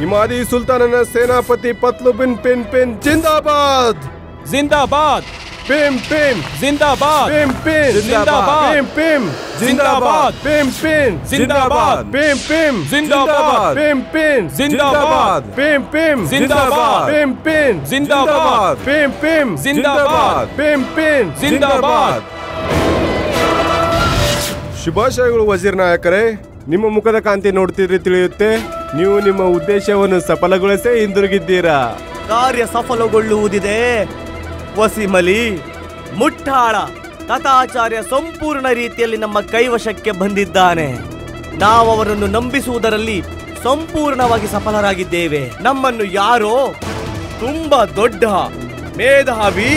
ಇಮಾದಿ ಸುಲ್ತಾನನ ಸೇನಾಪತಿ ಪತ್ಲು bin pin pin ಜಿಂದಾಬಾದ್ ಜಿಂದಾಬಾದ್ Pym Pym जिंदाबाद Pym Pym जिंदाबाद Pym Pym जिंदाबाद पिम पिम जिंदाबाद पिम पिम जिंदाबाद पिम पिम जिंदाबाद पिम पिम जिंदाबाद पिम पिम जिंदाबाद पिम पिम जिंदाबाद पिम पिम जिंदाबाद ಶುಭಾಶಯಗಳು ವಜೀರ್ ನಾಯಕರೇ. ನಿಮ್ಮ ಮುಖದ ಕಾಂತಿ ನೋಡ್ತಿದ್ರೆ ತಿಳಿಯುತ್ತೆ ನೀವು ನಿಮ್ಮ ಉದ್ದೇಶವನ್ನು ಸಫಲಗೊಳಿಸೇ ಹಿಂದಿರುಗಿದ್ದೀರಾ. ಕಾರ್ಯ ಸಫಲಗೊಳ್ಳುವುದಿದೆ ವಸೀಂ ಅಲಿ. ಮುಟ್ಟಾಳ ತಥಾಚಾರ್ಯ ಸಂಪೂರ್ಣ ರೀತಿಯಲ್ಲಿ ನಮ್ಮ ಕೈವಶಕ್ಕೆ ಬಂದಿದ್ದಾನೆ. ನಾವು ಅವರನ್ನು ನಂಬಿಸುವುದರಲ್ಲಿ ಸಂಪೂರ್ಣವಾಗಿ ಸಫಲರಾಗಿದ್ದೇವೆ. ನಮ್ಮನ್ನು ಯಾರೋ ತುಂಬಾ ದೊಡ್ಡ ಮೇಧಾವಿ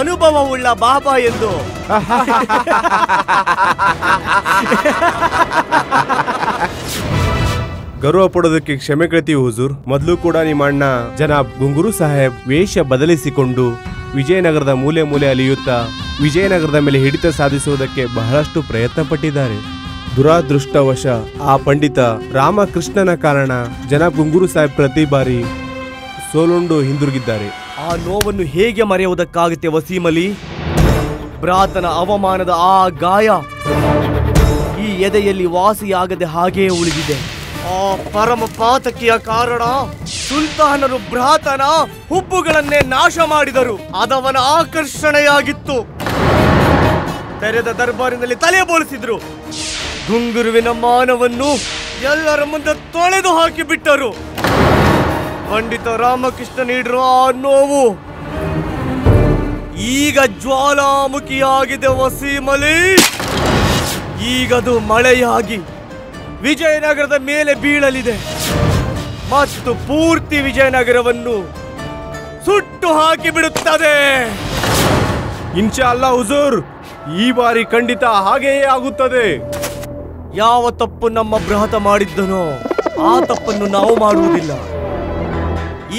ಅನುಭವವುಳ್ಳ ಬಾಬಾ ಎಂದು ಗೌರವ ಪಡೋದಕ್ಕೆ ಕ್ಷಮೆ ಕೇಳ್ತೀವಿ ಹುಜೂರ್. ಮೊದಲು ಕೂಡ ನಿಮ್ಮ ಅಣ್ಣ ಜನಾಬ್ ಗುಂಗುರು ಸಾಹೇಬ್ ವೇಷ ಬದಲಿಸಿಕೊಂಡು ವಿಜಯನಗರದ ಮೂಲೆ ಮೂಲೆ ಅಲಿಯುತ್ತಾ ವಿಜಯನಗರದ ಮೇಲೆ ಹಿಡಿತ ಸಾಧಿಸುವುದಕ್ಕೆ ಬಹಳಷ್ಟು ಪ್ರಯತ್ನ ಪಟ್ಟಿದ್ದಾರೆ. ದುರಾದೃಷ್ಟವಶ ಆ ಪಂಡಿತ ರಾಮಕೃಷ್ಣನ ಕಾರಣ ಜನಾಬ್ ಗುಂಗುರು ಸಾಹೇಬ್ ಪ್ರತಿ ಬಾರಿ ಸೋಲುಂಡು ಹಿಂದಿರುಗಿದ್ದಾರೆ. ಆ ನೋವನ್ನು ಹೇಗೆ ಮರೆಯುವುದಕ್ಕಾಗುತ್ತೆ ವಸೀಂ ಅಲಿ? ಭ್ರಾತನ ಅವಮಾನದ ಆ ಗಾಯ ಈ ಎದೆಯಲ್ಲಿ ವಾಸಿಯಾಗದೆ ಹಾಗೇ ಉಳಿದಿದೆ. ಆ ಪರಮ ಪಾತಕಿಯ ಕಾರಣ ಸುಲ್ತಾನರು ಭ್ರಾತನ ಹುಬ್ಬುಗಳನ್ನೇ ನಾಶ ಮಾಡಿದರು. ಅದವನ ಆಕರ್ಷಣೆಯಾಗಿತ್ತು. ತೆರೆದ ದರ್ಬಾರಿನಲ್ಲಿ ತಲೆ ಬೋಳಿಸಿದ್ರು. ಗುಂಗುರುವಿನ ಮಾನವನ್ನು ಎಲ್ಲರ ಮುಂದೆ ತೊಳೆದು ಹಾಕಿ ಬಿಟ್ಟರು. ಪಂಡಿತ ರಾಮಕೃಷ್ಣ ನೀಡಿರುವ ಆ ನೋವು ಈಗ ಜ್ವಾಲಾಮುಖಿಯಾಗಿದೆ ವಸೀಂ ಅಲಿ. ಈಗದು ಮಳೆಯಾಗಿ ವಿಜಯನಗರದ ಮೇಲೆ ಬೀಳಲಿದೆ ಮತ್ತು ಪೂರ್ತಿ ವಿಜಯನಗರವನ್ನು ಸುಟ್ಟು ಹಾಕಿ ಬಿಡುತ್ತದೆ. ಇನ್ಶಾ ಅಲ್ಲಾ ಹುಜೂರ್, ಈ ಬಾರಿ ಖಂಡಿತ ಹಾಗೆಯೇ ಆಗುತ್ತದೆ. ಯಾವ ತಪ್ಪು ನಮ್ಮ ಬೃಹತ ಮಾಡಿದ್ದನೋ ಆ ತಪ್ಪನ್ನು ನಾವು ಮಾಡುವುದಿಲ್ಲ.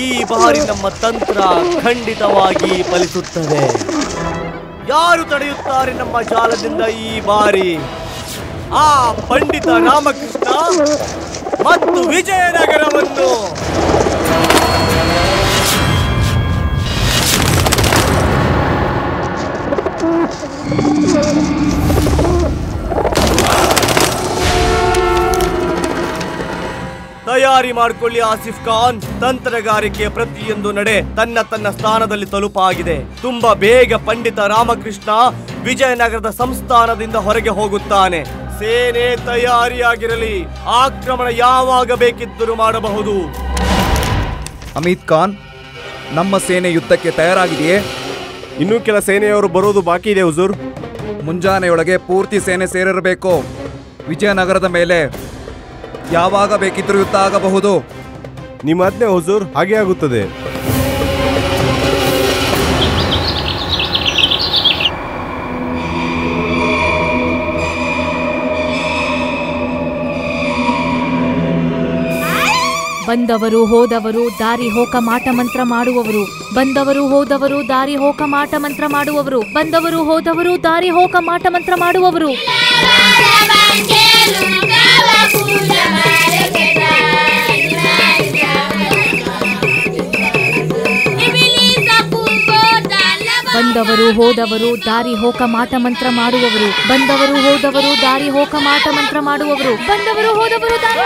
ಈ ಬಾರಿ ನಮ್ಮ ತಂತ್ರ ಖಂಡಿತವಾಗಿ ಫಲಿಸುತ್ತದೆ. ಯಾರು ತಡೆಯುತ್ತಾರೆ ನಮ್ಮ ಜಾಲದಿಂದ ಈ ಬಾರಿ? ಆ ಪಂಡಿತ ರಾಮಕೃಷ್ಣ ಮತ್ತು ವಿಜಯನಗರವನ್ನು. ತಯಾರಿ ಮಾಡಿಕೊಳ್ಳಿ ಆಸಿಫ್ ಖಾನ್. ತಂತ್ರಗಾರಿಕೆಯ ಪ್ರತಿಯೊಂದು ನಡೆ ತನ್ನ ಸ್ಥಾನದಲ್ಲಿ ತಲುಪಾಗಿದೆ. ತುಂಬಾ ಬೇಗ ಪಂಡಿತ ರಾಮಕೃಷ್ಣ ವಿಜಯನಗರದ ಸಂಸ್ಥಾನದಿಂದ ಹೊರಗೆ ಹೋಗುತ್ತಾನೆ. ಸೇನೆ ತಯಾರಿಯಾಗಿರಲಿ. ಆಕ್ರಮಣ ಯಾವಾಗ ಬೇಕಿದ್ದರೂ ಮಾಡಬಹುದು. ಅಮಿತ್ ಖಾನ್, ನಮ್ಮ ಸೇನೆ ಯುದ್ಧಕ್ಕೆ ತಯಾರಾಗಿದೆಯೇ? ಇನ್ನೂ ಕೆಲ ಸೇನೆಯವರು ಬರೋದು ಬಾಕಿ ಇದೆ ಹುಜೂರ್. ಮುಂಜಾನೆಯೊಳಗೆ ಪೂರ್ತಿ ಸೇನೆ ಸೇರಿರಬೇಕು. ವಿಜಯನಗರದ ಮೇಲೆ ಯಾವಾಗ ಬೇಕಿದ್ರೂ ಯುದ್ಧ ಆಗಬಹುದು. ನಿಮ್ಮ ಆಜ್ಞೆ ಹುಜೂರ್, ಹಾಗೆ ಆಗುತ್ತದೆ. ಬಂದವರು ಹೋದವರು ದಾರಿ ಹೋಕ ಮಾಟ ಮಂತ್ರ ಮಾಡುವವರು. ಬಂದವರು ಹೋದವರು ದಾರಿ ಹೋಕ ಮಾಟ ಮಂತ್ರ ಮಾಡುವವರು. ಬಂದವರು ಹೋದವರು ದಾರಿ ಹೋಕ ಮಾಟ ಮಂತ್ರ ಮಾಡುವವರು. ಬಂದವರು ಹೋದವರು ದಾರಿ ಹೋಕ ಮಾಟ ಮಂತ್ರ ಮಾಡುವವರು. ಬಂದವರು ಹೋದವರು ದಾರಿ ಹೋಕ ಮಾಟ ಮಂತ್ರ ಮಾಡುವವರು. ಬಂದವರು ಹೋದವರು ದಾರಿ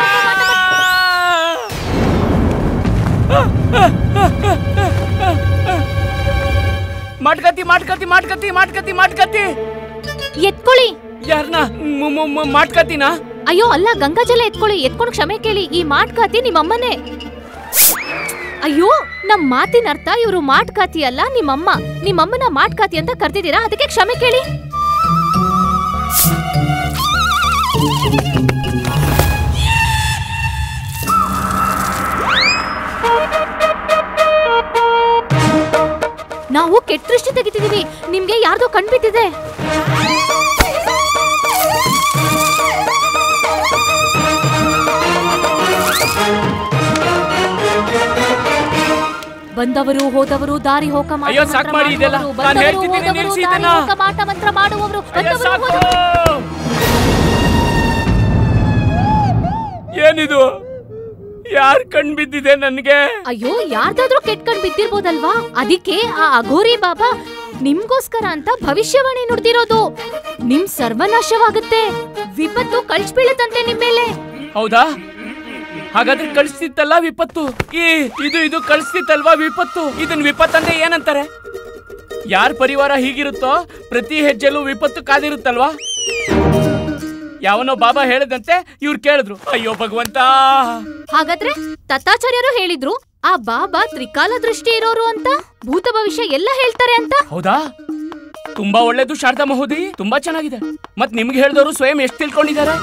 ಮಾಡ್ಕತಿ ಮಾಡ್ಕತಿ ಮಾಡ್ಕತಿ ಮಾಡ್ಕತಿ ಮಾಡ್ಕತಿ ಎತ್ಕೊಳ್ಳಿ. ಯಾರನ್ನ ಮಾಡ್ಕತಿನ? ಅಯ್ಯೋ ಅಲ್ಲ, ಗಂಗಾಜಲ ಎತ್ಕೊಳ್ಳಿ. ಎತ್ಕೊಂಡು ಕ್ಷಮೆ ಕೇಳಿ. ಈ ಮಾಡ್ಕಾತಿ ನಿಮ್ಮಮ್ಮನೇ. ಅಯ್ಯೋ, ನಮ್ ಮಾತಿನ ಅರ್ಥ ಇವರು ಮಾಡ್ಕಾತಿ ಅಲ್ಲ, ನಿಮ್ಮಮ್ಮ. ನಿಮ್ಮಮ್ಮನ ಮಾಡ್ಕಾತಿ ಅಂತ ಕರ್ತಿದ್ದೀರಾ, ಅದಕ್ಕೆ ಕ್ಷಮೆ ಕೇಳಿ. ನಾವು ಕೆಟ್ಟ ದೃಷ್ಟಿ ತೆಗಿತಿದೀವಿ. ನಿಮ್ಗೆ ಯಾರ್ದೋ ಕಣ್ಬಿಟ್ಟಿದೆ. ಬಂದವರು ಹೋದವರು ದಾರಿ ಹೋಕ ಮಾಟ ಮಂತ್ರ ಮಾಡುವವರು. ಏನಿದು? ಯಾರ್ ಕಣ್ ಬಿದ್ದಿದೆ ನನ್ಗೆ? ಅಯ್ಯೋ, ಯಾರ್ದಾದ್ರೂ ಕೆಟ್ಟ ಕಣ್ ಬಿದ್ದಿರ್ಬೋದಲ್ವಾ? ಅದಕ್ಕೆ ಆ ಅಘೋರಿ ಬಾಬಾ ನಿಮ್ಗೋಸ್ಕರ ಅಂತ ಭವಿಷ್ಯವಾಣಿ ನುಡ್ದಿರೋದು. ನಿಮ್ ಸರ್ವನಾಶವಾಗುತ್ತೆ, ವಿಪತ್ತು ಕಳ್ಸಿ ಬೀಳುತ್ತಂತೆ ನಿಮ್ ಮೇಲೆ. ಹೌದಾ? ಹಾಗಾದ್ರೆ ಕಳಿಸ್ತಿತ್ತಲ್ಲ ವಿಪತ್ತು. ಇದು ಕಳಿಸ್ತಿತ್ತಲ್ವಾ ವಿಪತ್ತು. ಇದನ್ ವಿಪತ್ತಂದ್ರೆ ಏನಂತಾರೆ? ಯಾರ ಪರಿವಾರ ಹೀಗಿರುತ್ತೋ ಪ್ರತಿ ಹೆಜ್ಜೆಲ್ಲೂ ವಿಪತ್ತು ಕಾದಿರುತ್ತಲ್ವಾ? ಯಾವನೋ ಬಾಬಾ ಹೇಳದಂತೆ ಇವ್ರು ಕೇಳಿದ್ರು. ಅಯ್ಯೋ ಭಗವಂತ. ಹಾಗಾದ್ರೆ ತತ್ತಾಚಾರ್ಯರು ಹೇಳಿದ್ರು ಆ ಬಾಬಾ ತ್ರಿಕಾಲ ದೃಷ್ಟಿ ಇರೋರು ಅಂತ, ಭೂತ ಭವಿಷ್ಯ ಎಲ್ಲ ಹೇಳ್ತಾರೆ ಅಂತ. ಹೌದಾ? ತುಂಬಾ ಒಳ್ಳೇದು ಶಾರದಾ ಮಹೋದಯಿ, ತುಂಬಾ ಚೆನ್ನಾಗಿದೆ. ಮತ್ ನಿಮ್ಗೆ ಹೇಳಿದವರು ಸ್ವಯಂ ಎಷ್ಟು ತಿಳ್ಕೊಂಡಿದ್ದಾರೆ.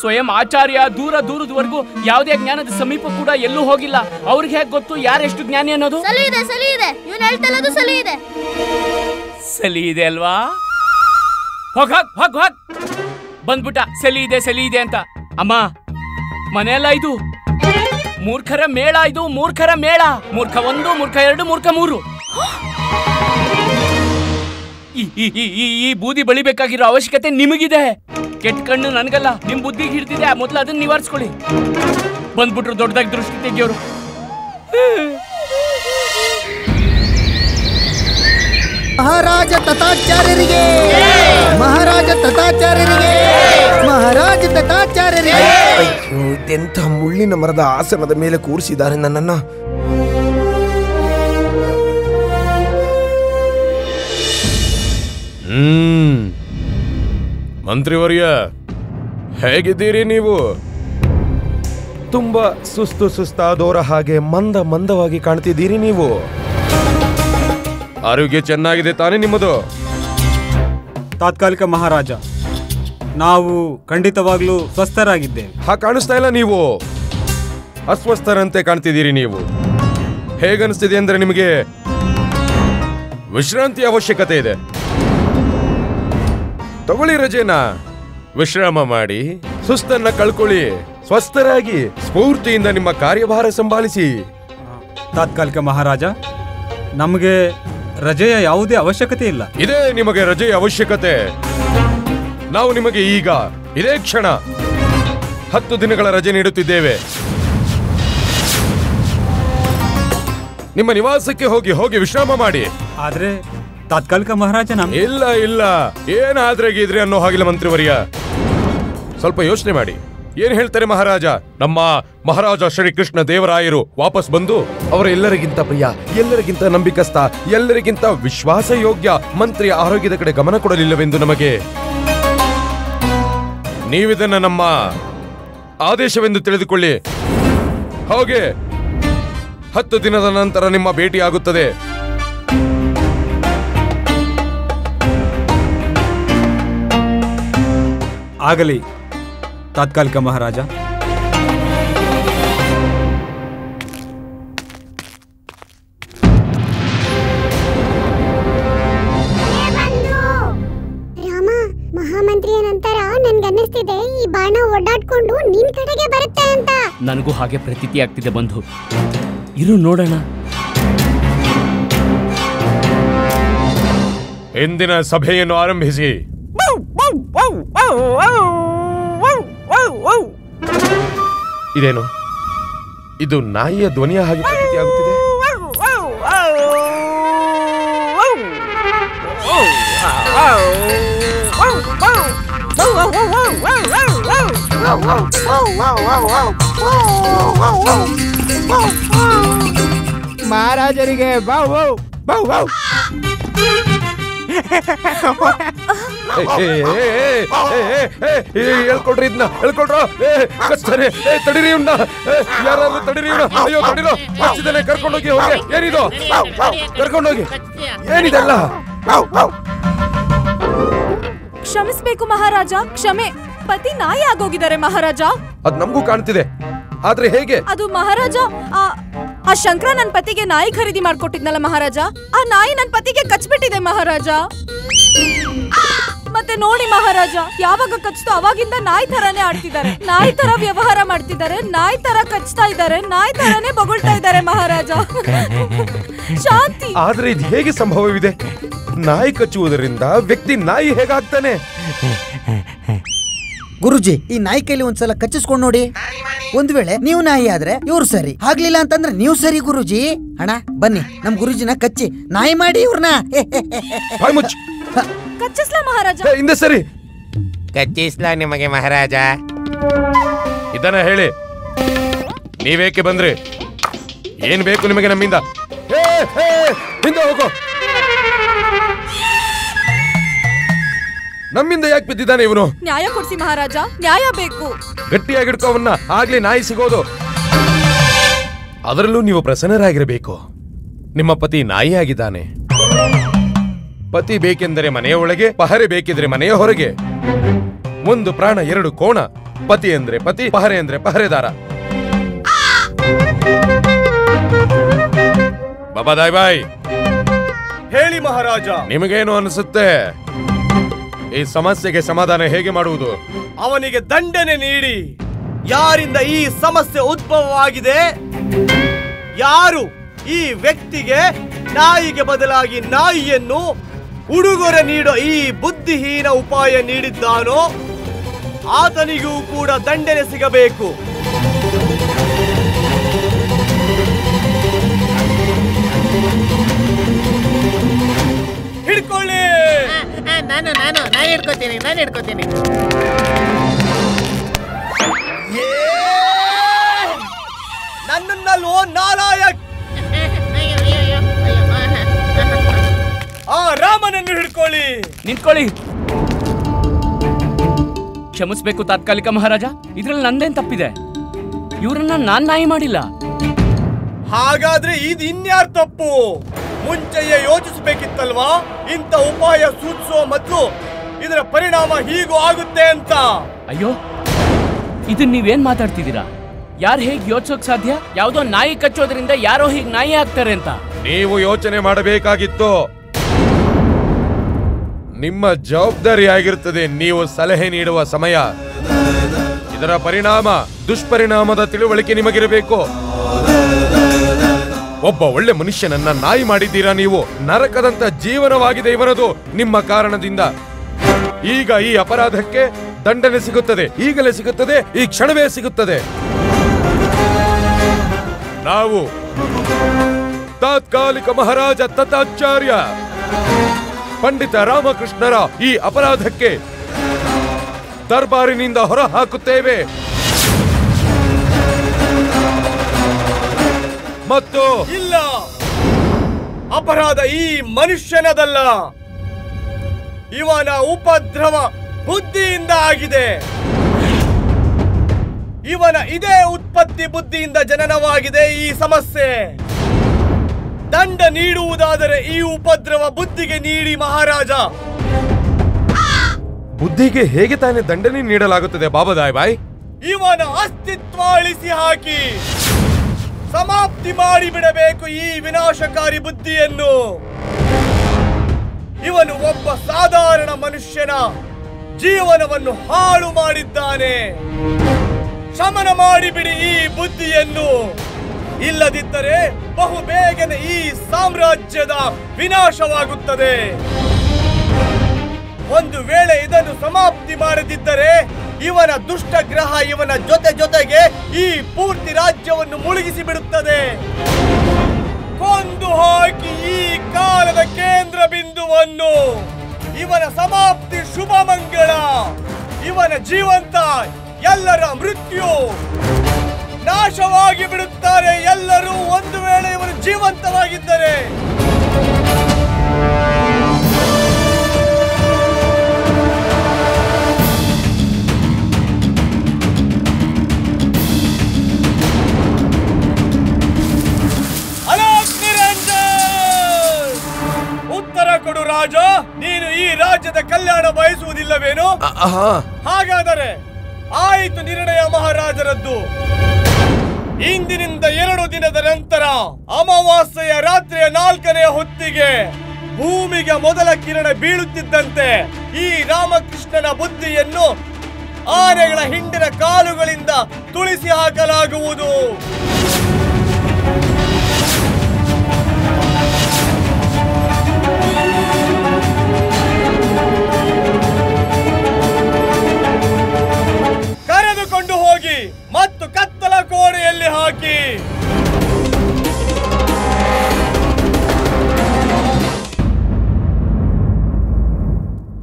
ಸ್ವಯಂ ಆಚಾರ್ಯ ದೂರದವರೆಗೂ ಯಾವುದೇ ಜ್ಞಾನದ ಸಮೀಪ ಕೂಡ ಎಲ್ಲೂ ಹೋಗಿಲ್ಲ. ಅವ್ರಿಗೆ ಹೇಗೆ ಗೊತ್ತು ಯಾರೆಷ್ಟು ಜ್ಞಾನಿ ಅನ್ನೋದು? ಸಲಿ ಇದೆ ಅಲ್ವಾ? ಹೋಗ್ ಬಂದ್ಬಿಟ್ಟ ಸಲಿ ಇದೆ ಅಂತ. ಅಮ್ಮ, ಮನೆಯಲ್ಲ ಇದು ಮೂರ್ಖರ ಮೇಳ. ಇದು ಮೂರ್ಖರ ಮೇಳ. ಮೂರ್ಖ 1, ಮೂರ್ಖ 2, ಮೂರ್ಖ 3. ಈ ಬೂದಿ ಬಳಿಬೇಕಾಗಿರೋ ಅವಶ್ಯಕತೆ ನಿಮಗಿದೆ. ಕೆಟ್ಟ ಕಣ್ಣು ನನ್ಗಲ್ಲ, ನಿಮ್ ಬುದ್ಧಿಗೆ ಹಿಡ್ತಿದೆ. ಮೊದಲು ಅದನ್ನ ನಿವಾರಿಸ್ಕೊಳ್ಳಿ. ಬಂದ್ಬಿಟ್ರು ದೊಡ್ಡದಾಗಿ ದೃಷ್ಟಿ ತೆಗಿಯೋರು. ಮಹಾರಾಜ ತಥಾಚಾರ್ಯರಿಗೆ, ಮಹಾರಾಜ ತಥಾಚಾರ್ಯರಿಗೆ, ಮಹಾರಾಜ ತಥಾಚಾರ್ಯರಿಗೆ. ಅಯ್ಯೋ, ಎಂಥ ಮುಳ್ಳಿನ ಮರದ ಆಸನದ ಮೇಲೆ ಕೂರಿಸಿದ್ದಾರೆ ನನ್ನನ್ನ. ಮಂತ್ರಿವರ್ಯ, ಹೇಗಿದ್ದೀರಿ ನೀವು? ತುಂಬಾ ಸುಸ್ತಾದೋರ ಹಾಗೆ ಮಂದವಾಗಿ ಕಾಣ್ತಿದ್ದೀರಿ ನೀವು. ಆರೋಗ್ಯ ಚೆನ್ನಾಗಿದೆ ತಾನೇ ನಿಮ್ಮದು? ತಾತ್ಕಾಲಿಕ ಮಹಾರಾಜ, ನಾವು ಖಂಡಿತವಾಗ್ಲೂ ಸ್ವಸ್ಥರಾಗಿದ್ದೇವೆ. ಕಾಣಿಸ್ತಾ ಇಲ್ಲ, ನೀವು ಅಸ್ವಸ್ಥರಂತೆ ಕಾಣ್ತಿದ್ದೀರಿ. ನೀವು ಹೇಗನ್ನಿಸ್ತಿದೆ ಅಂದ್ರೆ ನಿಮಗೆ ವಿಶ್ರಾಂತಿ ಅವಶ್ಯಕತೆ ಇದೆ. ತಗೊಳ್ಳಿ ರಜೆನ, ವಿಶ್ರಾಮ ಮಾಡಿ, ಸುಸ್ತನ್ನ ಕಳ್ಕೊಳ್ಳಿ, ಸ್ವಸ್ಥರಾಗಿ ಸ್ಫೂರ್ತಿಯಿಂದ ನಿಮ್ಮ ಕಾರ್ಯಭಾರ ಸಂಭಾಳಿಸಿ. ತಾತ್ಕಾಲಿಕ ಮಹಾರಾಜ, ನಮಗೆ ರಜೆಯ ಯಾವುದೇ ಅವಶ್ಯಕತೆ ಇಲ್ಲ. ಇದೇ ನಿಮಗೆ ರಜೆಯ ಅವಶ್ಯಕತೆ. ನಾವು ನಿಮಗೆ ಈಗ ಇದೇ ಕ್ಷಣ 10 ದಿನಗಳ ರಜೆ ನೀಡುತ್ತಿದ್ದೇವೆ. ನಿಮ್ಮ ನಿವಾಸಕ್ಕೆ ಹೋಗಿ ವಿಶ್ರಾಮ ಮಾಡಿ. ಆದ್ರೆ ತಾತ್ಕಾಲಿಕ ಮಹಾರಾಜ, ಇಲ್ಲ, ಏನಾದ್ರೆ ಗೀದ್ರೆ ಅನ್ನೋ ಹಾಗಿಲ್ಲ ಮಂತ್ರಿವರ್ಯ. ಸ್ವಲ್ಪ ಯೋಚನೆ ಮಾಡಿ, ಏನ್ ಹೇಳ್ತಾರೆ ಮಹಾರಾಜ? ನಮ್ಮ ಮಹಾರಾಜ ಶ್ರೀಕೃಷ್ಣ ದೇವರಾಯರು ವಾಪಸ್ ಬಂದು ಅವರ ಎಲ್ಲರಿಗಿಂತ ಪ್ರಿಯ, ಎಲ್ಲರಿಗಿಂತ ನಂಬಿಕಸ್ಥ, ಎಲ್ಲರಿಗಿಂತ ವಿಶ್ವಾಸ ಯೋಗ್ಯ ಮಂತ್ರಿಯ ಆರೋಗ್ಯದ ಕಡೆ ಗಮನ ಕೊಡಲಿಲ್ಲವೆಂದು ನಮಗೆ. ನೀವಿದನ್ನ ನಮ್ಮ ಆದೇಶವೆಂದು ತಿಳಿದುಕೊಳ್ಳಿ. ಹಾಗೆ 10 ದಿನದ ನಂತರ ನಿಮ್ಮ ಭೇಟಿಯಾಗುತ್ತದೆ. ಆಗಲಿ ತಾತ್ಕಾಲಿಕ ಮಹಾರಾಜ. ರಾಮ, ಮಹಾಮಂತ್ರಿಯ ನಂತರ ನನ್ಗನ್ನಿಸ್ತಿದೆ ಈ ಬಾಣ ಓಡಾಡ್ಕೊಂಡು ನಿನ್ ಕಡೆಗೆ ಬರುತ್ತೆ ಅಂತ. ನನಗೂ ಹಾಗೆ ಪ್ರತೀತಿ ಆಗ್ತಿದೆ ಬಂಧು. ಇರು ನೋಡೋಣ. ಇಂದಿನ ಸಭೆಯನ್ನು ಆರಂಭಿಸಿ. ಇದೇನು? ಇದು ನಾಯಿಯ ಧ್ವನಿಯ ಹಾಗೆ ಪ್ರತೀತಿಯಾಗುತ್ತಿದೆ. ಮಹಾರಾಜರಿಗೆ ಹೇಳ್ಕೊಡ್ರಿ, ಇದನ್ನ ಹೇಳ್ಕೊಡ್ರ. ಕಚ್ತಾನೆ, ತಡಿರಿ ಇವ್ನ, ಯಾರಾದ್ರೂ ತಡಿರಿ ಇವ್ನ. ಅಯ್ಯೋ ತಡಿರೋ, ಕಚ್ಚಿದ್ದಾನೆ, ಕರ್ಕೊಂಡೋಗಿ. ಹೋಗಿ, ಏನಿದು? ಕರ್ಕೊಂಡೋಗಿ. ಏನಿದೆಲ್ಲ? ಕ್ಷಮಿಸ್ಬೇಕು ಮಹಾರಾಜ, ಕ್ಷಮೆ. ಪತಿ ನಾಯಿ ಆಗೋಗಿದ್ದಾರೆ ಮಹಾರಾಜ. ಅದ್ ನಮಗೂ ಕಾಣ್ತಿದೆ, ಆದ್ರೆ ಹೇಗೆ? ಅದು ಮಹಾರಾಜ, ಆ ಶಂಕರ ನನ್ ಪತಿಗೆ ನಾಯಿ ಖರೀದಿ ಮಾಡ್ಕೊಟ್ಟಿದ್ನಲ್ಲ ಮಹಾರಾಜ, ಆ ನಾಯಿ ನನ್ ಪತಿಗೆ ಕಚ್ಬಿಟ್ಟಿದೆ ಮಹಾರಾಜ. ಮತ್ತೆ ನೋಡಿ ಮಹಾರಾಜ, ಯಾವಾಗ ಕಚ್ತೋ ಅವಾಗಿಂದ ನಾಯಿ ತರಾನೇ ಆಡ್ತಿದ್ದಾರೆ, ನಾಯಿ ತರ ವ್ಯವಹಾರ ಮಾಡ್ತಿದ್ದಾರೆ, ನಾಯಿ ತರ ಕಚ್ತಾ ಇದ್ದಾರೆ, ನಾಯಿ ತರಾನೇ ಬೊಗಳ್ತಾ ಇದ್ದಾರೆ ಮಹಾರಾಜ. ಶಾಂತಿ. ಆದ್ರೆ ಇದು ಹೇಗೆ ಸಂಭವವಿದೆ? ನಾಯಿ ಕಚ್ಚುವುದರಿಂದ ವ್ಯಕ್ತಿ ನಾಯಿ ಹೇಗಾಗ್ತಾನೆ? ಗುರುಜಿ, ಈ ನಾಯಿ ಕೈಲಿ ಒಂದ್ಸಲ ಕಚ್ಚಿಸ್ಕೊಂಡು ನೋಡಿ. ಒಂದ್ ವೇಳೆ ನೀವು ನಾಯಿ ಆದ್ರೆ ಇವ್ರು ಸರಿ, ಆಗ್ಲಿಲ್ಲ ಅಂತಂದ್ರೆ ನೀವು ಸರಿ ಗುರುಜಿ. ಅಣ್ಣ ಬನ್ನಿ ನಮ್ ಗುರುಜಿನ ಕಚ್ಚಿ ನಾಯಿ ಮಾಡಿ ಇವ್ರನ್ನ. ಕಚ್ಚಿಸ್ಲಾ ಮಹಾರಾಜ? ಹಿಂದೆ ಸರಿ. ಕಚ್ಚಿಸ್ಲಾ ನಿಮಗೆ ಮಹಾರಾಜ? ಇದನ್ನ ಹೇಳಿ, ನೀವೇಕೆ ಬಂದ್ರಿ? ಏನ್ ಬೇಕು ನಿಮಗೆ ನಮ್ಮಿಂದ? ಹಿಂದೆ ಹೋಗೋ. ನಮ್ಮಿಂದ ಯಾಕೆ ಬಿದ್ದಿದ್ದಾನೆ ಇವನು? ನ್ಯಾಯ ಕೊಡ್ಸಿ ಮಹಾರಾಜ, ನ್ಯಾಯ ಬೇಕು. ಗಟ್ಟಿಯಾಗಿ ಹಿಡ್ಕೋ ಅವನ್ನ, ಆಗ್ಲೇ ನಾಯಿ ಸಿಗೋದು. ಅದರಲ್ಲೂ ನೀವು ಪ್ರಸನ್ನರಾಗಿರಬೇಕು. ನಿಮ್ಮ ಪತಿ ನಾಯಿ ಆಗಿದ್ದಾನೆ. ಪತಿ ಬೇಕೆಂದರೆ ಮನೆಯ ಒಳಗೆ, ಪಹರೆ ಬೇಕಿದ್ರೆ ಮನೆಯ ಹೊರಗೆ. ಒಂದು ಪ್ರಾಣ ಎರಡು ಕೋಣ. ಪತಿ ಅಂದ್ರೆ ಪತಿ, ಪಹರೆ ಅಂದ್ರೆ ಪಹರೆದಾರ. ಬಾಬಾ ದಾಯ್ ಬಾಯ್, ಹೇಳಿ ಮಹಾರಾಜ. ನಿಮಗೇನು ಅನಿಸುತ್ತೆ? ಈ ಸಮಸ್ಯೆಗೆ ಸಮಾಧಾನ ಹೇಗೆ ಮಾಡುವುದು? ಅವನಿಗೆ ದಂಡನೆ ನೀಡಿ. ಯಾರಿಂದ ಈ ಸಮಸ್ಯೆ ಉದ್ಭವವಾಗಿದೆ? ಯಾರು ಈ ವ್ಯಕ್ತಿಗೆ ನಾಯಿಗೆ ಬದಲಾಗಿ ನಾಯಿಯನ್ನು ಉಡುಗೊರೆ ನೀಡೋ ಈ ಬುದ್ಧಿಹೀನ ಉಪಾಯ ನೀಡಿದ್ದಾನೋ ಆತನಿಗೂ ಕೂಡ ದಂಡನೆ ಸಿಗಬೇಕು. ಹಿಡ್ಕೊಳ್ಳಿ. ನಾನು ಹಿಡ್ಕೋತೀನಿ. ನನ್ನಲ್ಲೋ ನಾಲಾಯಕ್. ಆ ರಾಮನನ್ನು ಹಿಡ್ಕೊಳ್ಳಿ. ನಿಂತ್ಕೊಳ್ಳಿ. ಕ್ಷಮಿಸ್ಬೇಕು ತಾತ್ಕಾಲಿಕ ಮಹಾರಾಜ, ಇದ್ರಲ್ಲಿ ನಂದೇನ್ ತಪ್ಪಿದೆ? ಇವ್ರನ್ನ ನಾನ್ ನಾಯಿ ಮಾಡಿಲ್ಲ. ಹಾಗಾದ್ರೆ ಇದು ಇನ್ಯಾರ ತಪ್ಪು? ಮುಂಚೆಯೇ ಯೋಚಿಸಬೇಕಿತ್ತಲ್ವಾ? ಇಂಥ ಉಪಾಯ ಸೂಚಿಸುವ ಮೊದಲು ಇದರ ಪರಿಣಾಮ ಹೀಗೂ ಆಗುತ್ತೆ ಅಂತ. ಅಯ್ಯೋ, ಇದನ್ನ ನೀವೇನ್ ಮಾತಾಡ್ತಿದ್ದೀರಾ? ಯಾರು ಹೇಗೆ ಯೋಚಿಸೋಕ್ ಸಾಧ್ಯ? ಯಾವ್ದೋ ನಾಯಿ ಕಚ್ಚೋದ್ರಿಂದ ಯಾರೋ ಹೀಗೆ ನಾಯಿ ಆಗ್ತಾರೆ ಅಂತ ನೀವು ಯೋಚನೆ ಮಾಡಬೇಕಾಗಿತ್ತು. ನಿಮ್ಮ ಜವಾಬ್ದಾರಿ ಆಗಿರುತ್ತದೆ ನೀವು ಸಲಹೆ ನೀಡುವ ಸಮಯ. ಇದರ ಪರಿಣಾಮ, ದುಷ್ಪರಿಣಾಮದ ತಿಳುವಳಿಕೆ ನಿಮಗಿರಬೇಕು. ಒಬ್ಬ ಒಳ್ಳೆ ಮನುಷ್ಯನನ್ನ ನಾಯಿ ಮಾಡಿದ್ದೀರಾ ನೀವು. ನರಕದಂತ ಜೀವನವಾಗಿದೆ ಇವನದು ನಿಮ್ಮ ಕಾರಣದಿಂದ. ಈಗ ಈ ಅಪರಾಧಕ್ಕೆ ದಂಡನೆ ಸಿಗುತ್ತದೆ, ಈಗಲೇ ಸಿಗುತ್ತದೆ, ಈ ಕ್ಷಣವೇ ಸಿಗುತ್ತದೆ. ನಾವು ತಾತ್ಕಾಲಿಕ ಮಹಾರಾಜ ತಥಾಚಾರ್ಯ ಪಂಡಿತ ರಾಮಕೃಷ್ಣರ ಈ ಅಪರಾಧಕ್ಕೆ ದರ್ಬಾರಿನಿಂದ ಹೊರ ಹಾಕುತ್ತೇವೆ. ಮತ್ತು ಇಲ್ಲ, ಅಪರಾಧ ಈ ಮನುಷ್ಯನದಲ್ಲ, ಇವನ ಉಪದ್ರವ ಬುದ್ಧಿಯಿಂದ ಆಗಿದೆ. ಇವನ ಇದೇ ಉತ್ಪತ್ತಿ ಬುದ್ಧಿಯಿಂದ ಜನನವಾಗಿದೆ ಈ ಸಮಸ್ಯೆ. ದಂಡ ನೀಡುವುದಾದರೆ ಈ ಉಪದ್ರವ ಬುದ್ಧಿಗೆ ನೀಡಿ ಮಹಾರಾಜ. ಬುದ್ಧಿಗೆ ಹೇಗೆ ತಾನೇ ದಂಡನೆ ನೀಡಲಾಗುತ್ತದೆ ಬಾಬಾದಾಯ್ ಬಾಯ್? ಇವನ ಅಸ್ತಿತ್ವ ಅಳಿಸಿ ಹಾಕಿ ಸಮಾಪ್ತಿ ಮಾಡಿಬಿಡಬೇಕು ಈ ವಿನಾಶಕಾರಿ ಬುದ್ಧಿಯನ್ನು. ಇವನು ಒಬ್ಬ ಸಾಧಾರಣ ಮನುಷ್ಯನ ಜೀವನವನ್ನು ಹಾಳು ಮಾಡಿದ್ದಾನೆ. ಶಮನ ಮಾಡಿಬಿಡಿ ಈ ಬುದ್ಧಿಯನ್ನು. ಇಲ್ಲದಿದ್ದರೆ ಬಹುಬೇಗನೆ ಈ ಸಾಮ್ರಾಜ್ಯದ ವಿನಾಶವಾಗುತ್ತದೆ. ಒಂದು ವೇಳೆ ಇದನ್ನು ಸಮಾಪ್ತಿ ಮಾಡದಿದ್ದರೆ ಇವನ ದುಷ್ಟಗ್ರಹ ಇವನ ಜೊತೆಗೆ ಈ ಪೂರ್ತಿ ರಾಜ್ಯವನ್ನು ಮುಳುಗಿಸಿ ಬಿಡುತ್ತದೆ. ಕೊಂದು ಹಾಕಿ ಈ ಕಾಲದ ಕೇಂದ್ರ ಬಿಂದುವನ್ನು. ಇವನ ಸಮಾಪ್ತಿ ಶುಭ ಮಂಗಳ. ಇವನ ಜೀವಂತ, ಎಲ್ಲರ ಮೃತ್ಯು. ನಾಶವಾಗಿ ಬಿಡುತ್ತಾರೆ ಎಲ್ಲರೂ ಒಂದು ವೇಳೆ ಇವರು ಜೀವಂತವಾಗಿದ್ದರೆ. ಉತ್ತರ ಕೊಡು ರಾಜ. ನೀನು ಈ ರಾಜ್ಯದ ಕಲ್ಯಾಣ ಬಯಸುವುದಿಲ್ಲವೇನು? ಹಾಗಾದರೆ ಆಯಿತು ನಿರ್ಣಯ ಮಹಾರಾಜರದ್ದು. ಇಂದಿನಿಂದ 2 ದಿನದ ನಂತರ ಅಮಾವಾಸ್ಯೆಯ ರಾತ್ರಿಯ 4ನೇ ಹೊತ್ತಿಗೆ ಭೂಮಿಗೆ ಮೊದಲ ಕಿರಣ ಬೀಳುತ್ತಿದ್ದಂತೆ ಈ ರಾಮಕೃಷ್ಣನ ಬುದ್ಧಿಯನ್ನು ಆನೆಗಳ ಹಿಂಡಿನ ಕಾಲುಗಳಿಂದ ತುಳಿಸಿ ಹಾಕಲಾಗುವುದು. ಕರೆದುಕೊಂಡು ಹೋಗಿ ಮತ್ತು ಕತ್ತ ಮೇಲೆ ಹಾಕಿ.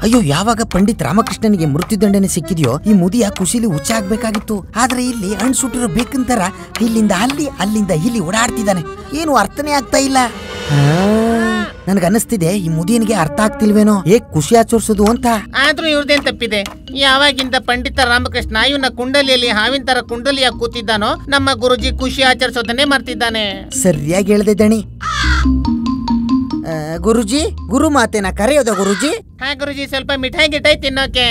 ಅಯ್ಯೋ, ಯಾವಾಗ ಪಂಡಿತ್ ರಾಮಕೃಷ್ಣನಿಗೆ ಮೃತ್ಯುದಂಡನೆ ಸಿಕ್ಕಿದೆಯೋ ಈ ಮುದಿಯ ಖುಷಿಲಿ ಹುಚ್ಚಾಗ್ಬೇಕಾಗಿತ್ತು. ಆದ್ರೆ ಇಲ್ಲಿ ಹಣ್ಣು ಸುಟ್ಟಿರೋ ಬೇಕಂತರ ಇಲ್ಲಿಂದ ಅಲ್ಲಿ ಅಲ್ಲಿಂದ ಇಲ್ಲಿ ಓಡಾಡ್ತಿದ್ದಾನೆ. ಏನು ಅರ್ಥನೇ ಆಗ್ತಾ ಇಲ್ಲ. ನನ್ಗನ್ನಿಸ್ತಿದೆ ಈ ಮುದಿಯನಿಗೆ ಅರ್ಥ ಆಗ್ತಿಲ್ವೇನೋ ಹೇಗ್ ಖುಷಿ ಆಚರಿಸೋದು ಅಂತ. ಆದ್ರೂ ಇವ್ರದೇನ್ ತಪ್ಪಿದೆ? ಯಾವಾಗಿಂದ ಪಂಡಿತ ರಾಮಕೃಷ್ಣ ಇವನ ಕುಂಡಲಿಯಲ್ಲಿ ಹಾವಿನ ತರ ಕುಂಡಲಿಯಾಗಿ ಕೂತಿದ್ದಾನೋ ನಮ್ಮ ಗುರುಜಿ ಖುಷಿ ಆಚರಿಸೋದನ್ನೇ ಮರ್ತಿದ್ದಾನೆ. ಸರಿಯಾಗಿ ಹೇಳ್ದೆ ದಣಿ. ಗುರುಜಿ, ಗುರು ಮಾತೇನ ಕರೆಯೋದ ಗುರುಜಿ? ಹಾ ಗುರುಜಿ, ಸ್ವಲ್ಪ ಮಿಠಾಯಿ ಗಿಟಾಯಿ ತಿನ್ನೋಕೆ.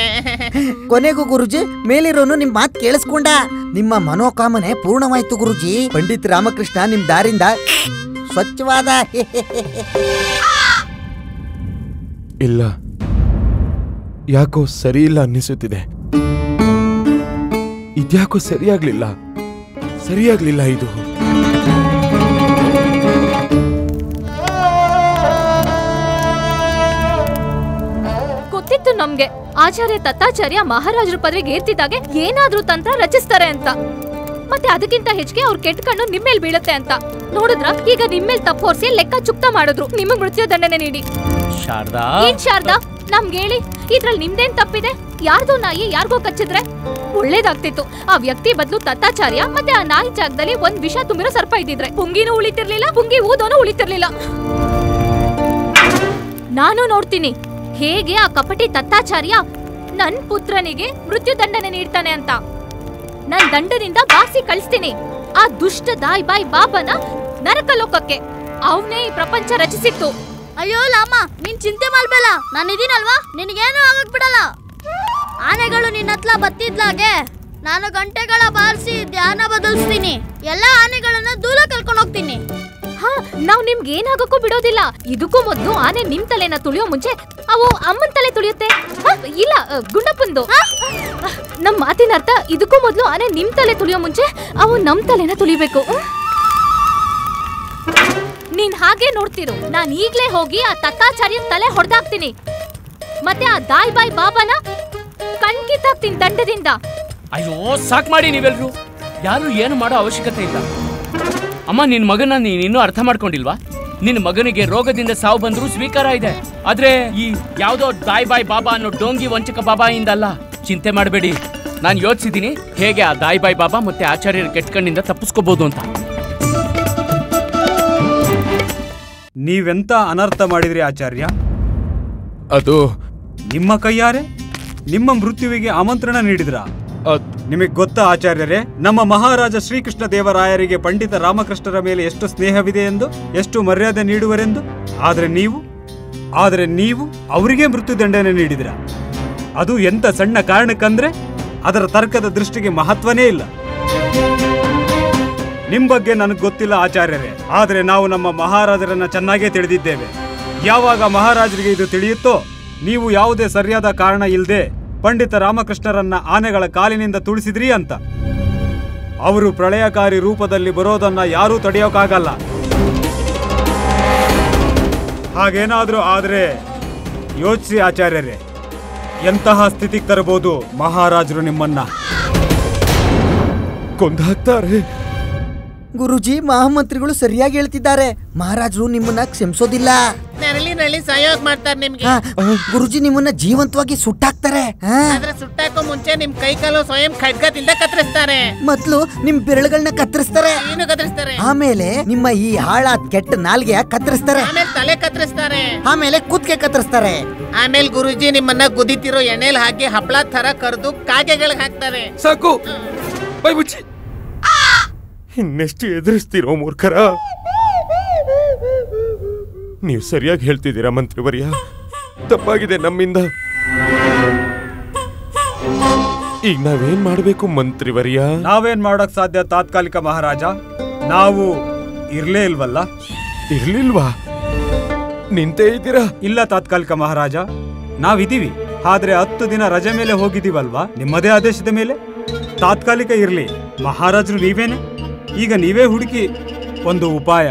ಕೊನೆಗೂ ಗುರುಜಿ ಮೇಲಿರೋನು ನಿಮ್ ಮಾತ್ ಕೇಳಿಸ್ಕೊಂಡ. ನಿಮ್ಮ ಮನೋಕಾಮನೆ ಪೂರ್ಣವಾಯ್ತು ಗುರುಜಿ. ಪಂಡಿತ್ ರಾಮಕೃಷ್ಣ ನಿಮ್ ದಾರಿಂದ ಸ್ವಚ್ಛವಾದ. ಇಲ್ಲ, ಯಾಕೋ ಸರಿ ಇಲ್ಲ ಅನ್ನಿಸುತ್ತಿದೆ. ಇದ್ಯಾಕೋ ಸರಿಯಾಗ್ಲಿಲ್ಲ ಇದು. ಗೊತ್ತಿತ್ತು ನಮ್ಗೆ ಆಚಾರ್ಯ ತತ್ತಾಚಾರ್ಯ ಮಹಾರಾಜರ ಪದವಿಗೆ ಏರ್ತಿದ್ದಾಗೆ ಏನಾದ್ರೂ ತಂತ್ರ ರಚಿಸ್ತಾರೆ ಅಂತ. ಮತ್ತೆ ಅದಕ್ಕಿಂತ ಹೆಚ್ಚಿಗೆ ಅವ್ರ ಕೆಟ್ಟ ಕಣ್ಣು ನಿಮ್ಮೇಲ್ ಬೀಳುತ್ತೆ ಅಂತ ನೋಡಿದ್ರ ಈಗ ನಿಮ್ಮೇಲ್ ತಪ್ಪು ಹೊರಿಸಿ ಲೆಕ್ಕ ಚುಕ್ತ ಮಾಡಿದ್ರು. ನಿಮಗ್ ಮೃತ್ಯು ದಂಡನೆ ನೀಡಿ. ಶಾರದಾ, ಏನ್ ಶಾರದಾ, ನಮ್ಗೆ ಹೇಳಿ, ಇದ್ರಲ್ಲಿ ನಿಮ್ದೇನ್ ತಪ್ಪಿದೆ? ಯಾರ್ದೋ ನಾಯಿ ಯಾರಿಗೋ ಕಚ್ಚಿದ್ರೆ ಒಳ್ಳೇದಾಗ್ತಿತ್ತು. ಆ ವ್ಯಕ್ತಿ ಬದಲು ತತ್ತಾಚಾರ್ಯ ಮತ್ತೆ ಆ ನಾಯಿ ಜಾಗದಲ್ಲಿ ಒಂದ್ ವಿಷ ತುಂಬಿರೋ ಸರ್ಪ ಇದ್ದಿದ್ರೆ ಪುಂಗಿನೂ ಉಳಿತಿರ್ಲಿಲ್ಲ, ಪುಂಗಿ ಊದೋನು ಉಳಿತಿರ್ಲಿಲ್ಲ. ನಾನು ನೋಡ್ತೀನಿ ಹೇಗೆ ಆ ಕಪಟಿ ತತ್ತಾಚಾರ್ಯ ನನ್ ಪುತ್ರನಿಗೆ ಮೃತ್ಯು ದಂಡನೆ ನೀಡ್ತಾನೆ ಅಂತ. ನನ್ ದಂಡದಿಂದ ಬಾಸಿ ಕಳಿಸ್ತೀನಿ ಆ ದುಷ್ಟ ದಾಯ್ ಬಾಯ್ ಬಾಬನ ನರಕ ಲೋಕಕ್ಕೆ. ಅವನೇ ಈ ಪ್ರಪಂಚ ರಚಿಸಿತ್ತು. ಅಯ್ಯೋ ಲಾಮ, ನೀನ್ ಚಿಂತೆ ಮಾಡ್ಬೇಡ, ನಾನಿದೀನಲ್ವಾ, ನಿನಗೇನು ಆಗಕ್ ಬಿಡಲ್ಲ. ಆನೆಗಳು ನಿನ್ನ ಹತ್ರ ಬತ್ತಿದ್ಲಾಗೆ ನಾನು ಗಂಟೆಗಳ ಬಾರಿಸಿ ಧ್ಯಾನ ಬದಲಿಸ್ತೀನಿ. ಎಲ್ಲಾ ಆನೆಗಳನ್ನ ದೂರ ಕರ್ಕೊಂಡು ಹೋಗ್ತೀನಿ. ಹಾ, ನಾವ್ ನಿಮ್ಗೆ ಏನಾಗಕ್ಕೂ ಬಿಡೋದಿಲ್ಲ. ಇದಕ್ಕೂ ಮೊದ್ಲು ಆನೆ ನಿಮ್ ತಲೆನ ತುಳಿಯೋ ಮುಂಚೆ ಅವು ಅಮ್ಮನ್ ತಲೆ ತುಳಿಯುತ್ತೆ. ಇಲ್ಲ, ಗುಂಡಪ್ಪಂದು. ನಮ್ ಮಾತಿನ ಅರ್ಥ ಇದಕ್ಕೂ ಮೊದ್ಲು ಆನೆ ನಿಮ್ ತಲೆ ತುಳಿಯೋ ಮುಂಚೆ ಅವು ನಮ್ ತಲೆನ ತುಳಿಬೇಕು. ನೀನ್ ಹಾಗೆ ನೋಡ್ತಿರು, ನಾನ್ ಈಗ್ಲೇ ಹೋಗಿ ಆ ತತ್ತಾಚಾರ್ಯನ್ ತಲೆ ಹೊಡೆದಾಕ್ತೀನಿ. ಮತ್ತೆ ಆ ದಾಯ್ ಬಾಯ್ ಬಾಬಾನ ಕಣ್ಕಿತ್ತಾಕ್ತೀನಿ ದಂಡದಿಂದ. ಅಯ್ಯೋ, ಸಾಕ್ ಮಾಡಿ ನೀವೆಲ್ರು. ಯಾರು ಏನು ಮಾಡೋ ಅವಶ್ಯಕತೆ ಇಲ್ಲ. ಅಮ್ಮ, ನಿನ್ ಮಗನ ನೀನಿನ್ನೂ ಅರ್ಥ ಮಾಡ್ಕೊಂಡಿಲ್ವಾ? ನಿನ್ ಮಗನಿಗೆ ರೋಗದಿಂದ ಸಾವು ಬಂದ್ರು ಸ್ವೀಕಾರ ಇದೆ. ಆದ್ರೆ ಈ ಯಾವ್ದೋ ದಾಯ್ ಬಾಯ್ ಬಾಬಾ ಅನ್ನೋ ಡೋಂಗಿ ವಂಚಕ ಬಾಬಾ ಇಂದಲ್ಲ. ಚಿಂತೆ ಮಾಡಬೇಡಿ, ನಾನು ಯೋಚಿಸಿದೀನಿ ಹೇಗೆ ಆ ದಾಯ್ ಬಾಯ್ ಬಾಬಾ ಮತ್ತೆ ಆಚಾರ್ಯರ ಕೆಟ್ಕಣ್ಣಿಂದ ತಪ್ಪಿಸ್ಕೋಬಹುದು ಅಂತ. ನೀವೆಂತ ಅನರ್ಥ ಮಾಡಿದ್ರಿ ಆಚಾರ್ಯ? ಅದು ನಿಮ್ಮ ಕೈಯಾರೆ ನಿಮ್ಮ ಮೃತ್ಯುವಿಗೆ ಆಮಂತ್ರಣ ನೀಡಿದ್ರ? ನಿಮಗೆ ಗೊತ್ತಾ ಆಚಾರ್ಯರೇ, ನಮ್ಮ ಮಹಾರಾಜ ಶ್ರೀಕೃಷ್ಣ ದೇವರಾಯರಿಗೆ ಪಂಡಿತ ರಾಮಕೃಷ್ಣರ ಮೇಲೆ ಎಷ್ಟು ಸ್ನೇಹವಿದೆ ಎಂದು, ಎಷ್ಟು ಮರ್ಯಾದೆ ನೀಡುವರೆಂದು. ಆದರೆ ನೀವು ಅವರಿಗೆ ಮೃತ್ಯುದಂಡನೆ ನೀಡಿದ್ರ. ಅದು ಎಂತ ಸಣ್ಣ ಕಾರಣಕ್ಕಂದ್ರೆ ಅದರ ತರ್ಕದ ದೃಷ್ಟಿಗೆ ಮಹತ್ವನೇ ಇಲ್ಲ. ನಿಮ್ ಬಗ್ಗೆ ನನಗೆ ಗೊತ್ತಿಲ್ಲ ಆಚಾರ್ಯರೇ, ಆದರೆ ನಾವು ನಮ್ಮ ಮಹಾರಾಜರನ್ನ ಚೆನ್ನಾಗೇ ತಿಳಿದಿದ್ದೇವೆ. ಯಾವಾಗ ಮಹಾರಾಜರಿಗೆ ಇದು ತಿಳಿಯುತ್ತೋ, ನೀವು ಯಾವುದೇ ಸರಿಯಾದ ಕಾರಣ ಇಲ್ಲದೆ ಪಂಡಿತ ರಾಮಕೃಷ್ಣರನ್ನ ಆನೆಗಳ ಕಾಲಿನಿಂದ ತುಳಿಸಿದ್ರಿ ಅಂತ. ಅವರು ಪ್ರಳಯಕಾರಿ ರೂಪದಲ್ಲಿ ಬರೋದನ್ನ ಯಾರೂ ತಡೆಯೋಕ್ಕಾಗಲ್ಲ. ಹಾಗೇನಾದ್ರೂ ಆದ್ರೆ ಯೋಚಿಸಿ ಆಚಾರ್ಯರೇ, ಎಂತಹ ಸ್ಥಿತಿಗೆ ತರಬಹುದು ಮಹಾರಾಜರು ನಿಮ್ಮನ್ನ. ಕೊಂದಾಕ್ತಾರೆ. ಗುರುಜಿ, ಮಹಾಮಂತ್ರಿಗಳು ಸರಿಯಾಗಿ ಹೇಳ್ತಿದ್ದಾರೆ. ಮಹಾರಾಜರು ನಿಮ್ಮನ್ನ ಕ್ಷಮಿಸೋದಿಲ್ಲ. ನರಳಿ ಸಹಯೋಗ ಮಾಡ್ತಾರೆ ನಿಮ್ಗೆ. ಗುರುಜಿ ನಿಮ್ಮನ್ನ ಜೀವಂತವಾಗಿ ಸುಟ್ಟಾಕ್ತಾರೆ. ಆದ್ರೆ ಸುಟ್ಟಾಕೋ ಮುಂಚೆ ನಿಮ್ ಕೈ ಕಾಲು ಸ್ವಯಂ ಖಡ್ಗದಿಂದ ಕತ್ತರಿಸ್ತಾರೆ. ಮೊದ್ಲು ನಿಮ್ ಬೆರಳುಗಳನ್ನ ಕತ್ತರಿಸ್ತಾರೆ. ಏನು ಕತ್ತರಿಸ್ತಾರೆ? ಆಮೇಲೆ ನಿಮ್ಮ ಈ ಹಾಳಾದ ಕೆಟ್ಟ ನಾಲ್ಗೆಯ ಕತ್ತರಿಸ್ತಾರೆ. ಆಮೇಲೆ ತಲೆ ಕತ್ತರಿಸ್ತಾರೆ. ಆಮೇಲೆ ಕುತ್ತಿಗೆ ಕತ್ತರಿಸ್ತಾರೆ. ಆಮೇಲೆ ಗುರುಜಿ ನಿಮ್ಮನ್ನ ಕುದಿತಿರೋ ಎಣ್ಣೆಲ್ ಹಾಕಿ ಹಪ್ಪಳ ತರ ಕರೆದು ಕಾಗೆಗಳಿಗೆ ಹಾಕ್ತಾರೆ. ಸಾಕು, ಬೈ ಮುಚ್ಚಿ. ಇನ್ನೆಷ್ಟು ಎದುರಿಸ್ತೀರೋ ಮೂರ್ಖರ. ನೀವು ಸರಿಯಾಗಿ ಹೇಳ್ತಿದ್ದೀರಾ ಮಂತ್ರಿವರ್ಯ, ತಪ್ಪಾಗಿದೆ ನಮ್ಮಿಂದ. ಈಗ ನಾವೇನ್ ಮಾಡ್ಬೇಕು ಮಂತ್ರಿವರ್ಯ? ನಾವೇನ್ ಮಾಡಕ್ ಸಾಧ್ಯ ತಾತ್ಕಾಲಿಕ ಮಹಾರಾಜ? ನಾವು ಇರ್ಲೇ ಇಲ್ವಲ್ಲ. ಇರ್ಲಿಲ್ವಾ? ನಿಂತೇ ಇದ್ದೀರಾ? ಇಲ್ಲ ತಾತ್ಕಾಲಿಕ ಮಹಾರಾಜ, ನಾವಿದೀವಿ. ಆದ್ರೆ 10 ದಿನ ರಜೆ ಮೇಲೆ ಹೋಗಿದೀವಲ್ವಾ, ನಿಮ್ಮದೇ ಆದೇಶದ ಮೇಲೆ. ತಾತ್ಕಾಲಿಕ ಇರ್ಲಿ, ಮಹಾರಾಜರು ನೀವೇನೆ. ಈಗ ನೀವೇ ಹುಡುಕಿ ಒಂದು ಉಪಾಯ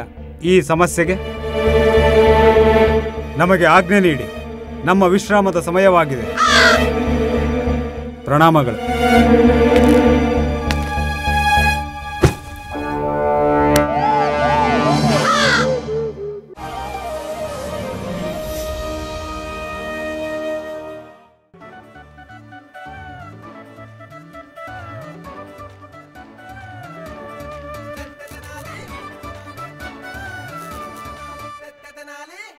ಈ ಸಮಸ್ಯೆಗೆ. ನಮಗೆ ಆಜ್ಞೆ ನೀಡಿ, ನಮ್ಮ ವಿಶ್ರಾಮದ ಸಮಯವಾಗಿದೆ. ಪ್ರಣಾಮಗಳು.